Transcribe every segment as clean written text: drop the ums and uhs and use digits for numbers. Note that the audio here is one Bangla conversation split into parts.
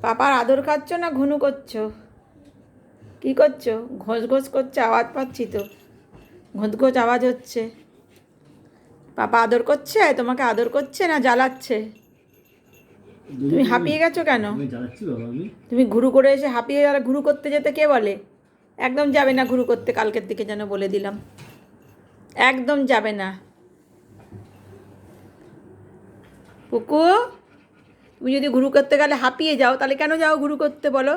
পাপার আদর খাচ্ছ না ঘুনু করছো? কি করছো? ঘোষ ঘোষ করছে, আওয়াজ পাচ্ছি তো, ঘোষ ঘোষ আওয়াজ হচ্ছে। পাপা আদর করছে, তোমাকে আদর করছে না জ্বালাচ্ছে? তুমি হাঁপিয়ে গেছো কেন? তুমি ঘুরু করে এসে হাঁপিয়ে গেলে, ঘুরু করতে যেতে কে বলে? একদম যাবে না ঘুরু করতে, কালকের দিকে যেন বলে দিলাম, একদম যাবে না। পুকু, তুমি যদি ঘুরু করতে গেলে হাঁপিয়ে যাও, তাহলে কেন যাও ঘুরু করতে বলো?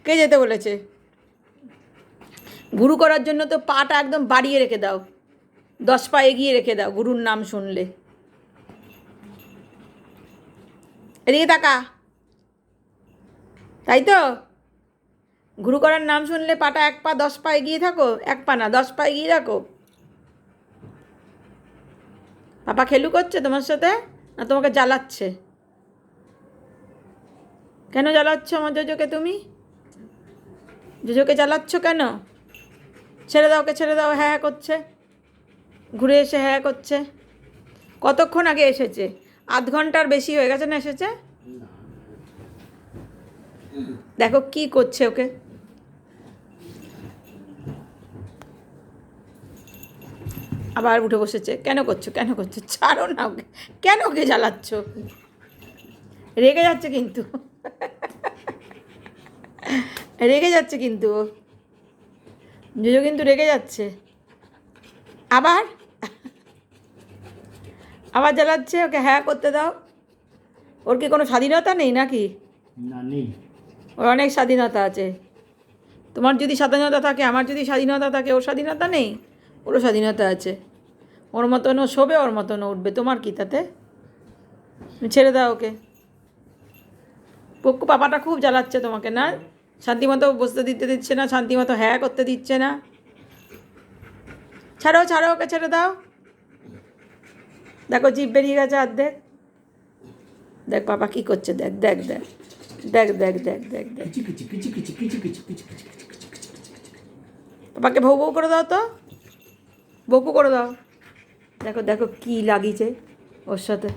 কে যেতে বলেছে? ঘুরু করার জন্য তো পাটা একদম বাড়িয়ে রেখে দাও, 10 পা এগিয়ে রেখে দাও গুরুর নাম শুনলে। এদিকে তাকা, তাই তো? ঘুরু করার নাম শুনলে পাটা 1 পা 10 পা এগিয়ে থাকো, 1 পা না 10 পা এগিয়ে রাখো। পাপা খেলু করছে তোমার সাথে, না তোমাকে জ্বালাচ্ছে? কেন জ্বালাচ্ছ আমার জোজোকে? তুমি জোজোকে জ্বালাচ্ছ কেন? ছেড়ে দাও, ওকে ছেড়ে দাও, হ্যাঁ হ্যাঁ করছে, ঘুরে এসে হ্যাঁ করছে। কতক্ষণ আগে এসেছে? আধ ঘন্টার বেশি হয়ে গেছে না এসেছে? দেখো কি করছে ওকে। আবার উঠে বসেছে। কেন করছো, কেন করছো? ছাড়ো না ওকে, কেন ওকে জ্বালাচ্ছ? রেগে যাচ্ছে কিন্তু, রেগে যাচ্ছে কিন্তু ও, জুজো কিন্তু রেগে যাচ্ছে। আবার আবার জ্বালাচ্ছে, ওকে হ্যাঁ করতে দাও। ওর কি কোনো স্বাধীনতা নেই নাকি? না, নেই। ওর অনেক স্বাধীনতা আছে। তোমার যদি স্বাধীনতা থাকে, আমার যদি স্বাধীনতা থাকে, ওর স্বাধীনতা নেই? ওরও স্বাধীনতা আছে। ওর মতনও শোবে, ওর মতনও উঠবে, তোমার কি তাতে? ছেড়ে দাও ওকে। পক্কু পাপাটা খুব জ্বালাচ্ছে তোমাকে না? শান্তিমতো বসতে দিচ্ছে না, শান্তিমতো হ্যাঁ করতে দিচ্ছে না। ছাড়ো ছাড়ো ওকে, ছেড়ে দাও। দেখো জিভ বেরিয়ে গেছে অর্ধেক। দেখ পাপা কি করছে, দেখ দেখ দেখ দেখ দেখ দেখ দেখ দেখ। পাপাকে ভৌ ভৌ করে দাও তো, বকু করে দাও। দেখো দেখো কি লাগিয়েছে ওর সাথে।